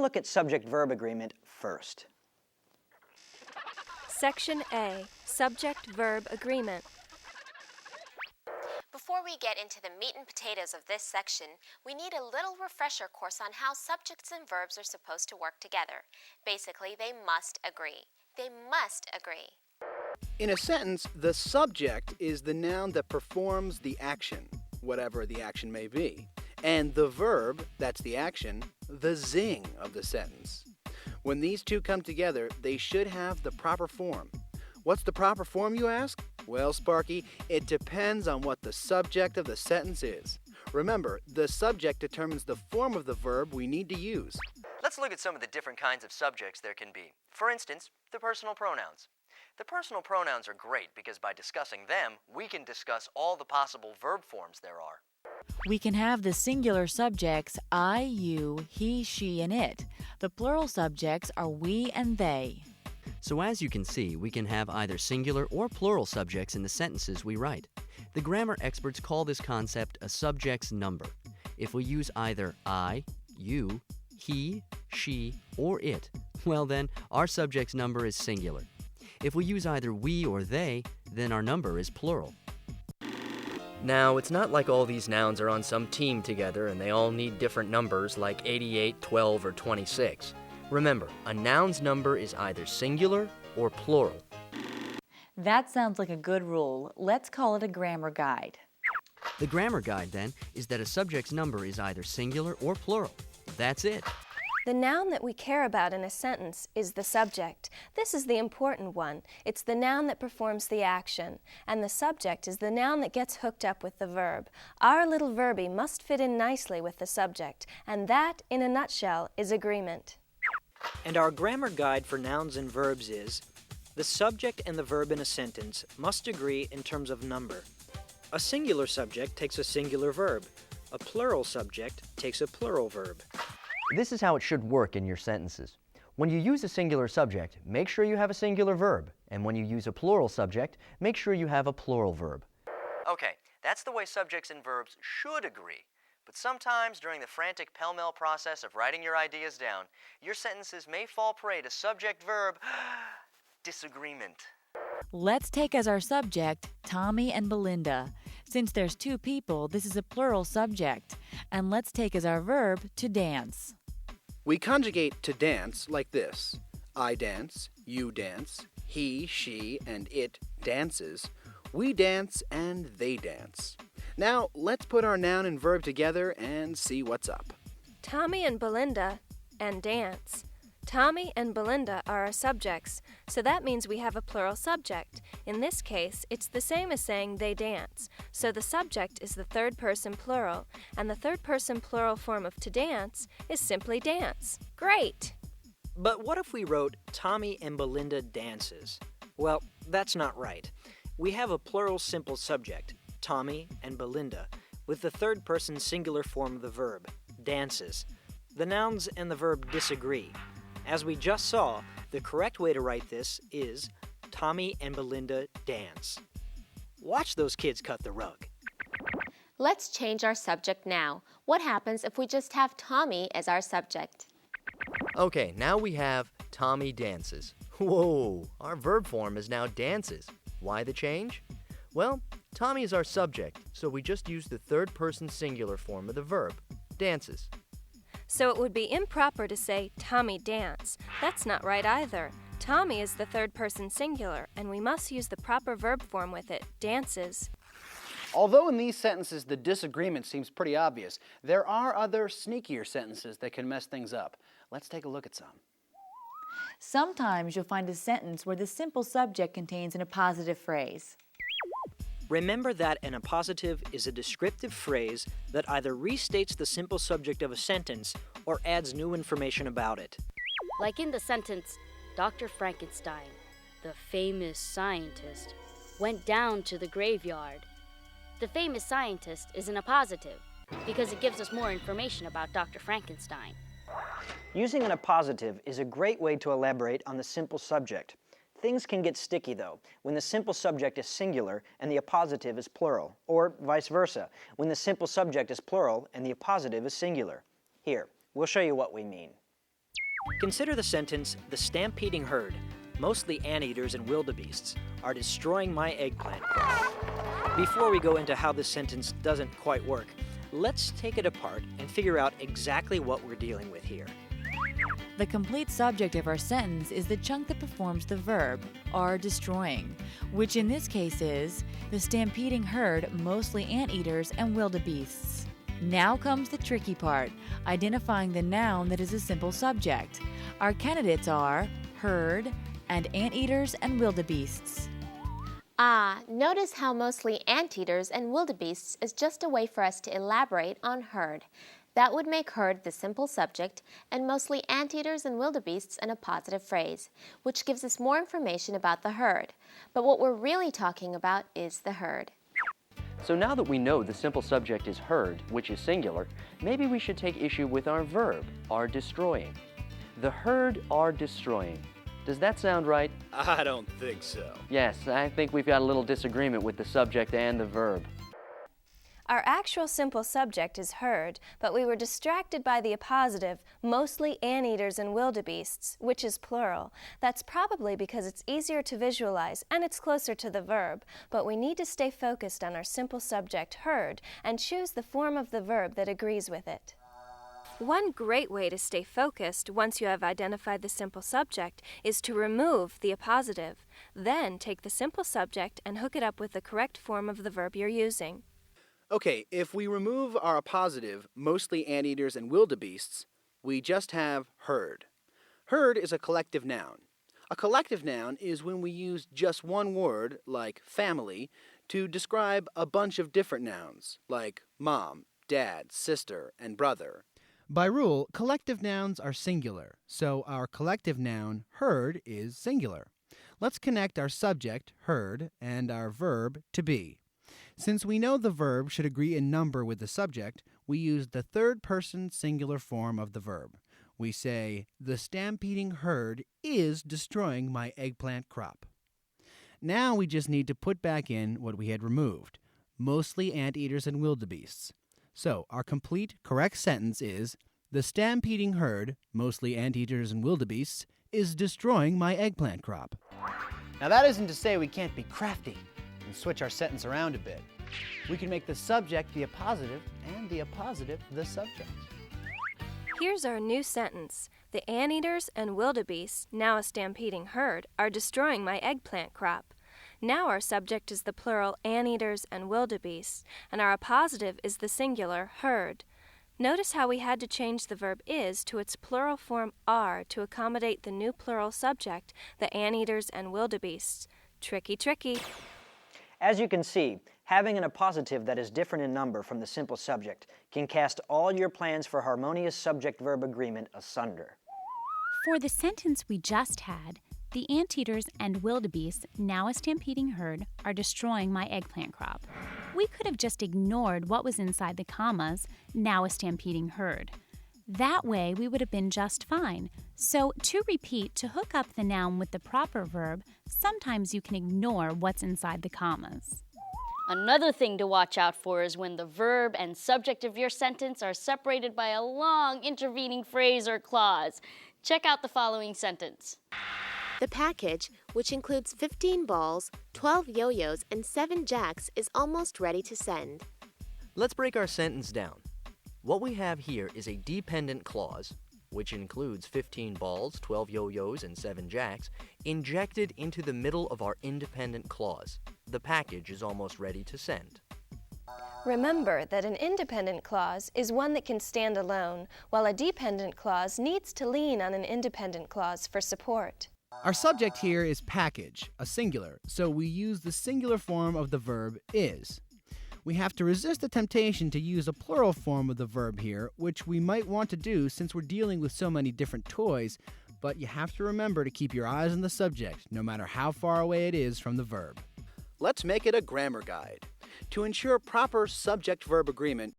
look at subject-verb agreement first. Section A, Subject-Verb Agreement. Before we get into the meat and potatoes of this section, we need a little refresher course on how subjects and verbs are supposed to work together. Basically, they must agree. They must agree. In a sentence, the subject is the noun that performs the action, whatever the action may be, and the verb, that's the action, the zing of the sentence. When these two come together, they should have the proper form. What's the proper form, you ask? Well, Sparky, it depends on what the subject of the sentence is. Remember, the subject determines the form of the verb we need to use. Let's look at some of the different kinds of subjects there can be. For instance, the personal pronouns. The personal pronouns are great because by discussing them, we can discuss all the possible verb forms there are. We can have the singular subjects I, you, he, she, and it. The plural subjects are we and they. So as you can see, we can have either singular or plural subjects in the sentences we write. The grammar experts call this concept a subject's number. If we use either I, you, he, she, or it, well then, our subject's number is singular. If we use either we or they, then our number is plural. Now, it's not like all these nouns are on some team together and they all need different numbers like 88, 12, or 26. Remember, a noun's number is either singular or plural. That sounds like a good rule. Let's call it a grammar guide. The grammar guide, then, is that a subject's number is either singular or plural. That's it. The noun that we care about in a sentence is the subject. This is the important one. It's the noun that performs the action, and the subject is the noun that gets hooked up with the verb. Our little verby must fit in nicely with the subject, and that, in a nutshell, is agreement. And our grammar guide for nouns and verbs is, the subject and the verb in a sentence must agree in terms of number. A singular subject takes a singular verb. A plural subject takes a plural verb. This is how it should work in your sentences. When you use a singular subject, make sure you have a singular verb. And when you use a plural subject, make sure you have a plural verb. Okay, that's the way subjects and verbs should agree. But sometimes during the frantic pell-mell process of writing your ideas down, your sentences may fall prey to subject-verb disagreement. Let's take as our subject Tommy and Belinda. Since there's two people, this is a plural subject. And let's take as our verb to dance. We conjugate to dance like this. I dance, you dance, he, she, and it dances. We dance and they dance. Now, let's put our noun and verb together and see what's up. Tommy and Belinda and dance. Tommy and Belinda are our subjects, so that means we have a plural subject. In this case, it's the same as saying they dance. So the subject is the third person plural, and the third person plural form of to dance is simply dance. Great! But what if we wrote Tommy and Belinda dances? Well, that's not right. We have a plural simple subject, Tommy and Belinda, with the third person singular form of the verb, dances. The nouns and the verb disagree. As we just saw, the correct way to write this is Tommy and Belinda dance. Watch those kids cut the rug. Let's change our subject now. What happens if we just have Tommy as our subject? Okay, now we have Tommy dances. Whoa, our verb form is now dances. Why the change? Well, Tommy is our subject, so we just use the third person singular form of the verb, dances. So it would be improper to say Tommy dance. That's not right either. Tommy is the third person singular, and we must use the proper verb form with it, dances. Although in these sentences the disagreement seems pretty obvious, there are other sneakier sentences that can mess things up. Let's take a look at some. Sometimes you'll find a sentence where the simple subject contains an appositive phrase. Remember that an appositive is a descriptive phrase that either restates the simple subject of a sentence or adds new information about it. Like in the sentence, Dr. Frankenstein, the famous scientist, went down to the graveyard. The famous scientist is an appositive because it gives us more information about Dr. Frankenstein. Using an appositive is a great way to elaborate on the simple subject. Things can get sticky, though, when the simple subject is singular and the appositive is plural, or vice versa, when the simple subject is plural and the appositive is singular. Here, we'll show you what we mean. Consider the sentence, "The stampeding herd, mostly anteaters and wildebeests, are destroying my eggplant crop." Before we go into how this sentence doesn't quite work, let's take it apart and figure out exactly what we're dealing with here. The complete subject of our sentence is the chunk that performs the verb, are destroying, which in this case is the stampeding herd, mostly anteaters and wildebeests. Now comes the tricky part, identifying the noun that is a simple subject. Our candidates are herd and anteaters and wildebeests. Notice how mostly anteaters and wildebeests is just a way for us to elaborate on herd. That would make herd the simple subject and mostly anteaters and wildebeests in a positive phrase, which gives us more information about the herd. But what we're really talking about is the herd. So now that we know the simple subject is herd, which is singular, maybe we should take issue with our verb, are destroying. The herd are destroying. Does that sound right? I don't think so. Yes, I think we've got a little disagreement with the subject and the verb. Our actual simple subject is herd, but we were distracted by the appositive, mostly anteaters and wildebeests, which is plural. That's probably because it's easier to visualize and it's closer to the verb, but we need to stay focused on our simple subject, herd, and choose the form of the verb that agrees with it. One great way to stay focused once you have identified the simple subject is to remove the appositive. Then take the simple subject and hook it up with the correct form of the verb you're using. Okay, if we remove our appositive, mostly anteaters and wildebeests, we just have herd. Herd is a collective noun. A collective noun is when we use just one word, like family, to describe a bunch of different nouns, like mom, dad, sister, and brother. By rule, collective nouns are singular, so our collective noun, herd, is singular. Let's connect our subject, herd, and our verb, to be. Since we know the verb should agree in number with the subject, we use the third-person singular form of the verb. We say, "The stampeding herd is destroying my eggplant crop." Now we just need to put back in what we had removed, mostly anteaters and wildebeests. So our complete, correct sentence is, "The stampeding herd, mostly anteaters and wildebeests, is destroying my eggplant crop." Now that isn't to say we can't be crafty and switch our sentence around a bit. We can make the subject the appositive and the appositive the subject. Here's our new sentence. The anteaters and wildebeests, now a stampeding herd, are destroying my eggplant crop. Now our subject is the plural anteaters and wildebeests, and our appositive is the singular herd. Notice how we had to change the verb is to its plural form are to accommodate the new plural subject, the anteaters and wildebeests. Tricky, tricky. As you can see, having an appositive that is different in number from the simple subject can cast all your plans for harmonious subject-verb agreement asunder. For the sentence we just had, the anteaters and wildebeests, now a stampeding herd, are destroying my eggplant crop. We could have just ignored what was inside the commas, now a stampeding herd. That way we would have been just fine. So to repeat, to hook up the noun with the proper verb, sometimes you can ignore what's inside the commas. Another thing to watch out for is when the verb and subject of your sentence are separated by a long intervening phrase or clause. Check out the following sentence. The package, which includes 15 balls, 12 yo-yos, and 7 jacks, is almost ready to send. Let's break our sentence down. What we have here is a dependent clause, which includes 15 balls, 12 yo-yos, and 7 jacks, injected into the middle of our independent clause. The package is almost ready to send. Remember that an independent clause is one that can stand alone, while a dependent clause needs to lean on an independent clause for support. Our subject here is package, a singular, so we use the singular form of the verb is. We have to resist the temptation to use a plural form of the verb here, which we might want to do since we're dealing with so many different toys, but you have to remember to keep your eyes on the subject, no matter how far away it is from the verb. Let's make it a grammar guide. To ensure proper subject-verb agreement,